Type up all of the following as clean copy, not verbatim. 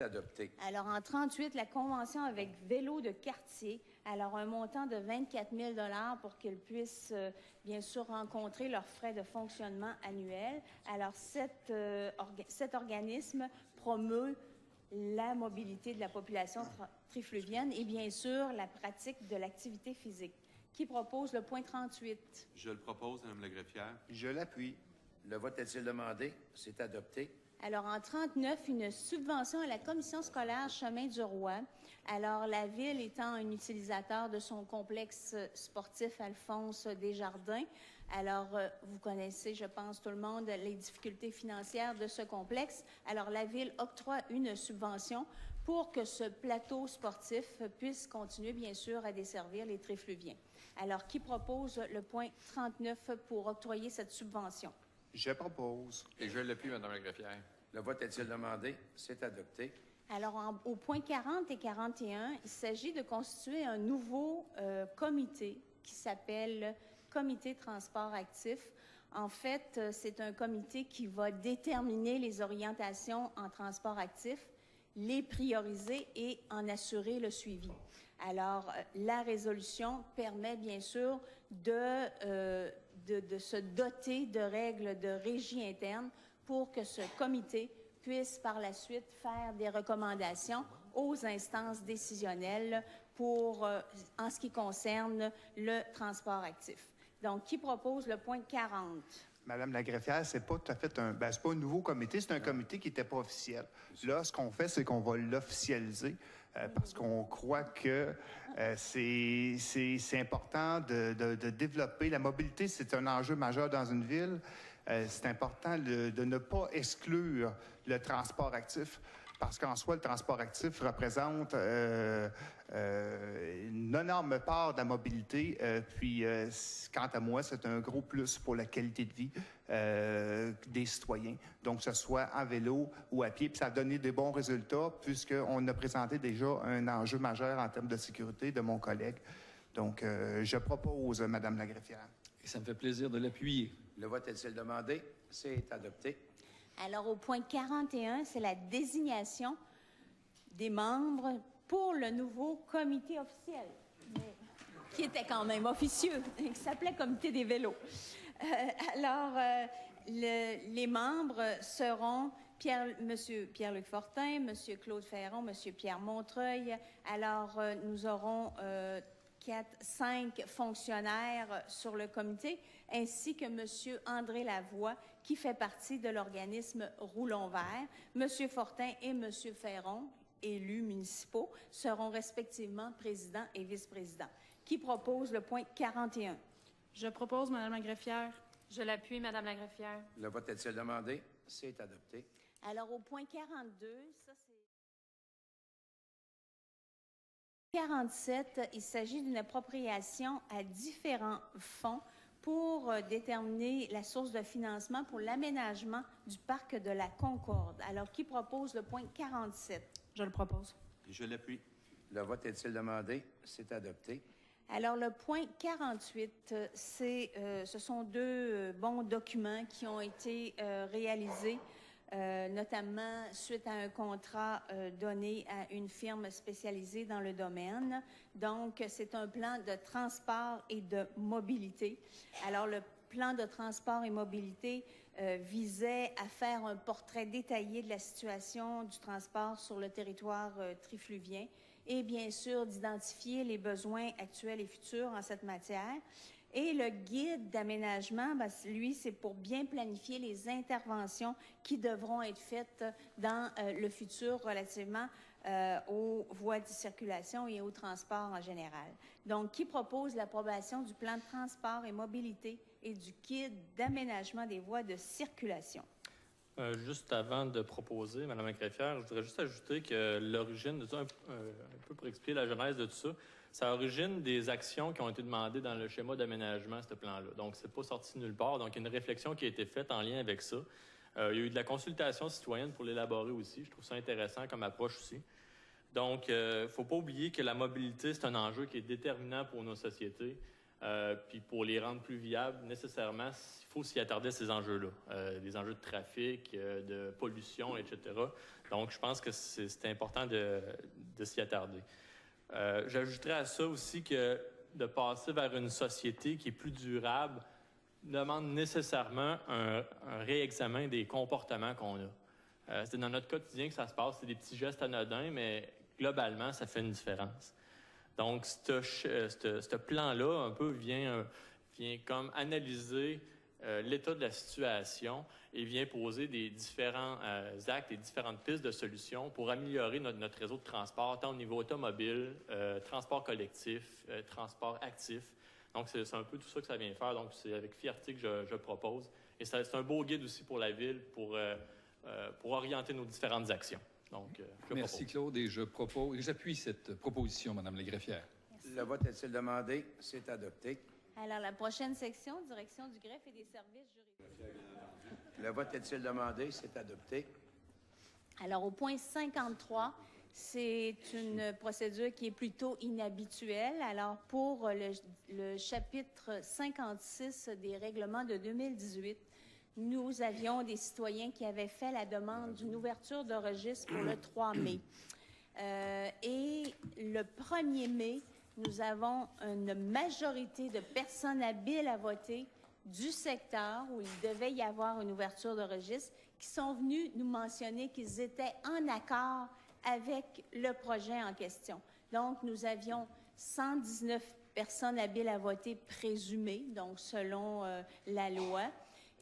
Adopté. Alors, en 38, la convention avec Vélo de quartier. Alors, un montant de 24 000 $ pour qu'ils puissent, bien sûr, rencontrer leurs frais de fonctionnement annuels. Alors, cet organisme promeut la mobilité de la population trifluvienne et, bien sûr, la pratique de l'activité physique. Qui propose le point 38? Je le propose, Mme la greffière. Je l'appuie. Le vote est-il demandé? C'est adopté. Alors, en 39, une subvention à la commission scolaire Chemin du Roi. Alors, la Ville étant un utilisateur de son complexe sportif Alphonse Desjardins. Alors, vous connaissez, je pense, tout le monde, les difficultés financières de ce complexe. Alors, la Ville octroie une subvention pour que ce plateau sportif puisse continuer, bien sûr, à desservir les trifluviens. Alors, qui propose le point 39 pour octroyer cette subvention? Je propose. Et je l'appuie, Mme la greffière. Le vote est-il demandé? C'est adopté. Alors, au point 40 et 41, il s'agit de constituer un nouveau comité qui s'appelle Comité Transport Actif. En fait, c'est un comité qui va déterminer les orientations en transport actif, les prioriser et en assurer le suivi. Alors, la résolution permet bien sûr de se doter de règles de régie interne pour que ce comité puisse par la suite faire des recommandations aux instances décisionnelles en ce qui concerne le transport actif. Donc, qui propose le point 40? Madame la greffière, c'est pas tout à fait c'est pas un nouveau comité, c'est un comité qui n'était pas officiel. Là, ce qu'on fait, c'est qu'on va l'officialiser parce qu'on croit que c'est important de développer. La mobilité, c'est un enjeu majeur dans une ville. C'est important de ne pas exclure le transport actif parce qu'en soi, le transport actif représente une énorme part de la mobilité. Quant à moi, c'est un gros plus pour la qualité de vie des citoyens. Donc, que ce soit en vélo ou à pied. Puis ça a donné des bons résultats puisqu'on a présenté déjà un enjeu majeur en termes de sécurité de mon collègue. Donc, je propose, Madame la greffière. Et ça me fait plaisir de l'appuyer. Le vote est-il demandé? C'est adopté. Alors, au point 41, c'est la désignation des membres pour le nouveau comité officiel, qui était quand même officieux, qui s'appelait Comité des vélos. Les membres seront M. Pierre-Luc Fortin, M. Claude Ferron, M. Pierre Montreuil. Alors, nous aurons 5 fonctionnaires sur le comité, ainsi que M. André Lavoie, qui fait partie de l'organisme Roulons Vert. M. Fortin et M. Ferron, élus municipaux, seront respectivement présidents et vice-présidents. Qui propose le point 41? Je propose, Madame la greffière. Je l'appuie, Madame la greffière. Le vote est-il demandé? C'est adopté. Alors, au point 42, ça c'est... 47, il s'agit d'une appropriation à différents fonds pour déterminer la source de financement pour l'aménagement du parc de la Concorde. Alors, qui propose le point 47? Je le propose. Et je l'appuie. Le vote est-il demandé? C'est adopté. Alors, le point 48, ce sont 2 bons documents qui ont été réalisés, notamment suite à un contrat donné à une firme spécialisée dans le domaine. Donc, c'est un plan de transport et de mobilité. Alors, le plan de transport et mobilité visait à faire un portrait détaillé de la situation du transport sur le territoire trifluvien et bien sûr d'identifier les besoins actuels et futurs en cette matière. Et le guide d'aménagement, lui, c'est pour bien planifier les interventions qui devront être faites dans le futur relativement aux voies de circulation et au transport en général. Donc, qui propose l'approbation du plan de transport et mobilité et du guide d'aménagement des voies de circulation? Juste avant de proposer, Mme la greffière, je voudrais juste ajouter que l'origine de ça, un peu pour expliquer la genèse de tout ça, c'est à l'origine des actions qui ont été demandées dans le schéma d'aménagement, ce plan-là. Donc, c'est pas sorti nulle part. Donc, il y a une réflexion qui a été faite en lien avec ça. Il y a eu de la consultation citoyenne pour l'élaborer aussi. Je trouve ça intéressant comme approche aussi. Donc, il ne faut pas oublier que la mobilité, c'est un enjeu qui est déterminant pour nos sociétés. Puis pour les rendre plus viables, nécessairement, il faut s'y attarder à ces enjeux-là, des enjeux de trafic, de pollution, etc. Donc, je pense que c'est important de s'y attarder. J'ajouterais à ça aussi que de passer vers une société qui est plus durable demande nécessairement un réexamen des comportements qu'on a. C'est dans notre quotidien que ça se passe, c'est des petits gestes anodins, mais globalement, ça fait une différence. Donc, ce plan-là, un peu, vient comme analyser l'état de la situation et vient poser des différents actes et différentes pistes de solutions pour améliorer notre réseau de transport, tant au niveau automobile, transport collectif, transport actif. Donc, c'est un peu tout ça que ça vient faire. Donc, c'est avec fierté que je propose. Et c'est un beau guide aussi pour la Ville pour orienter nos différentes actions. Donc, Merci, Claude, et j'appuie cette proposition, Madame la greffière. Le vote est-il demandé? C'est adopté. Alors, la prochaine section, direction du greffe et des services juridiques. Le vote est-il demandé? C'est adopté. Alors, au point 53, c'est une procédure qui est plutôt inhabituelle. Alors, pour le chapitre 56 des règlements de 2018, nous avions des citoyens qui avaient fait la demande d'une ouverture de registre pour le 3 mai. Et le 1er mai, nous avons une majorité de personnes habiles à voter du secteur où il devait y avoir une ouverture de registre qui sont venus nous mentionner qu'ils étaient en accord avec le projet en question. Donc, nous avions 119 personnes habiles à voter présumées, donc selon la loi,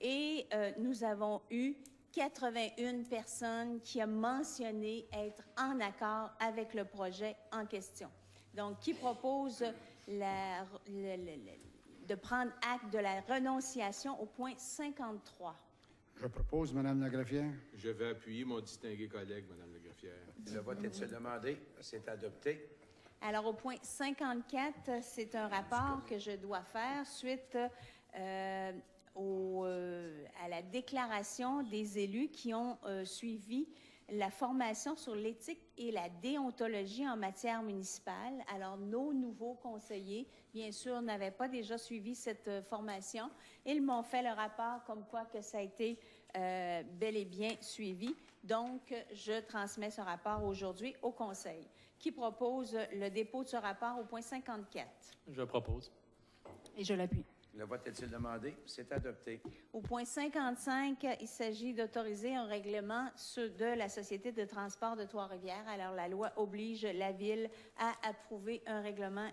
et nous avons eu 81 personnes qui ont mentionné être en accord avec le projet en question. Donc, qui propose de prendre acte de la renonciation au point 53. Je propose, Madame la greffière. Je vais appuyer mon distingué collègue, Madame la greffière. Le vote est-il demandé? C'est adopté. Alors, au point 54, c'est un rapport que je dois faire suite à la déclaration des élus qui ont suivi la formation sur l'éthique et la déontologie en matière municipale. Alors, nos nouveaux conseillers, bien sûr, n'avaient pas déjà suivi cette formation. Ils m'ont fait le rapport comme quoi que ça a été bel et bien suivi. Donc, je transmets ce rapport aujourd'hui au Conseil. Qui propose le dépôt de ce rapport au point 54? Je propose. Et je l'appuie. Le vote est-il demandé? C'est adopté. Au point 55, il s'agit d'autoriser un règlement de la Société de transport de Trois-Rivières. Alors, la loi oblige la Ville à approuver un règlement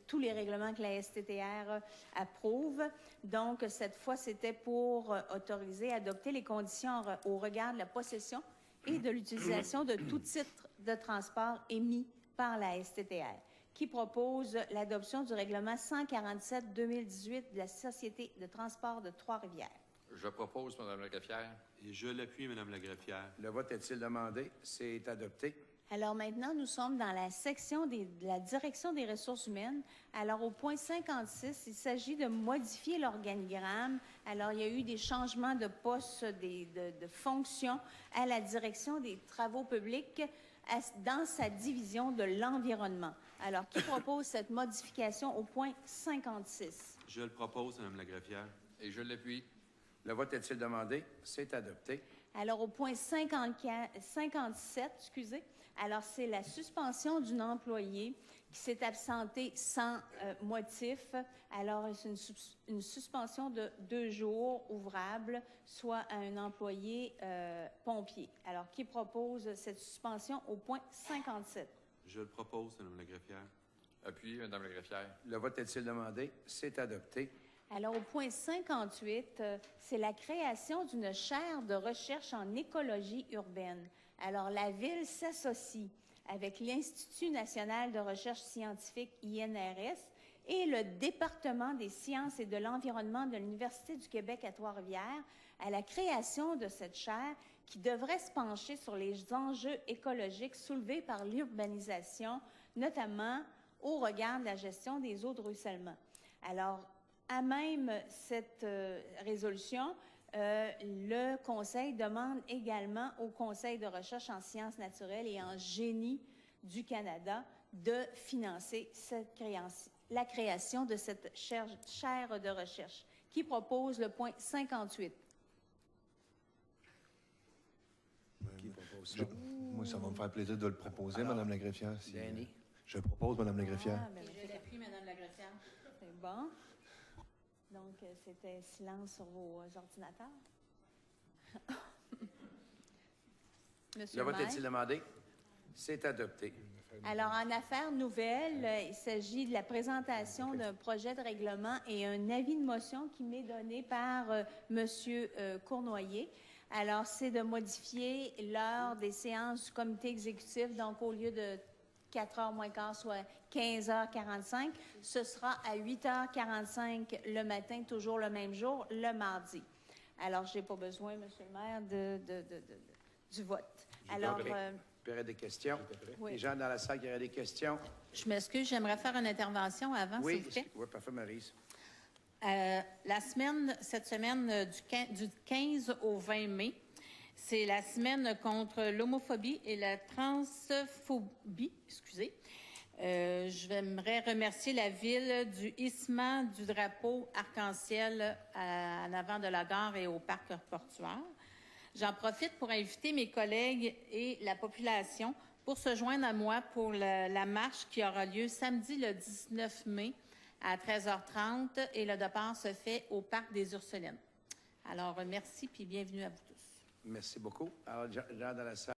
tous les règlements que la STTR approuve. Donc, cette fois, c'était pour autoriser, adopter les conditions au regard de la possession et de l'utilisation de tout titre de transport émis par la STTR. Qui propose l'adoption du règlement 147-2018 de la Société de transport de Trois-Rivières. Je propose, Madame la greffière. Et je l'appuie, Madame la greffière. Le vote est-il demandé? C'est adopté. Alors maintenant, nous sommes dans la section de la direction des ressources humaines. Alors au point 56, il s'agit de modifier l'organigramme. Alors il y a eu des changements de postes, de fonctions à la direction des travaux publics dans sa division de l'environnement. Alors, qui propose cette modification au point 56? Je le propose, Madame la greffière. Et je l'appuie. Le vote est-il demandé? C'est adopté. Alors, au point 57, alors c'est la suspension d'un employé qui s'est absenté sans motif. Alors, c'est une suspension de 2 jours ouvrables, soit à un employé pompier. Alors, qui propose cette suspension au point 57? Je le propose, Madame la greffière. Appuyé, Madame la greffière. Le vote est-il demandé? C'est adopté. Alors, au point 58, c'est la création d'une chaire de recherche en écologie urbaine. Alors, la Ville s'associe avec l'Institut national de recherche scientifique, INRS, et le Département des sciences et de l'environnement de l'Université du Québec à Trois-Rivières à la création de cette chaire qui devrait se pencher sur les enjeux écologiques soulevés par l'urbanisation, notamment au regard de la gestion des eaux de ruissellement. Alors, à même cette résolution, le Conseil demande également au Conseil de recherche en sciences naturelles et en génie du Canada de financer la création de cette chaire de recherche. Qui propose le point 58? Qui propose ça? Moi, ça va me faire plaisir de le proposer, Alors, Madame la greffière. Si, Danny? je propose, Madame la greffière. Je l'appuie, Madame la greffière. C'est bon. Donc, c'était silence sur vos ordinateurs. Monsieur Le vote maire. est-il demandé? C'est adopté. Alors, en affaires nouvelles, il s'agit de la présentation d'un projet de règlement et un avis de motion qui m'est donné par Monsieur Cournoyer. Alors, c'est de modifier l'heure des séances du comité exécutif, donc au lieu de 4h moins quart, soit 15h45, ce sera à 8h45 le matin, toujours le même jour, le mardi. Alors, je n'ai pas besoin, Monsieur le maire, du vote. Alors, Il y aurait des questions? oui. Les gens dans la salle qui auraient des questions? Je m'excuse, j'aimerais faire une intervention avant, s'il Oui, vous plaît. oui, parfait, Maryse. Cette semaine du 15 au 20 mai, c'est la semaine contre l'homophobie et la transphobie. Excusez. J'aimerais remercier la ville du hissement du drapeau arc-en-ciel en avant de la gare et au parc portuaire. J'en profite pour inviter mes collègues et la population pour se joindre à moi pour la marche qui aura lieu samedi le 19 mai à 13h30 et le départ se fait au parc des Ursulines. Alors, merci puis bienvenue à vous tous. Merci beaucoup. Alors, gens dans la salle.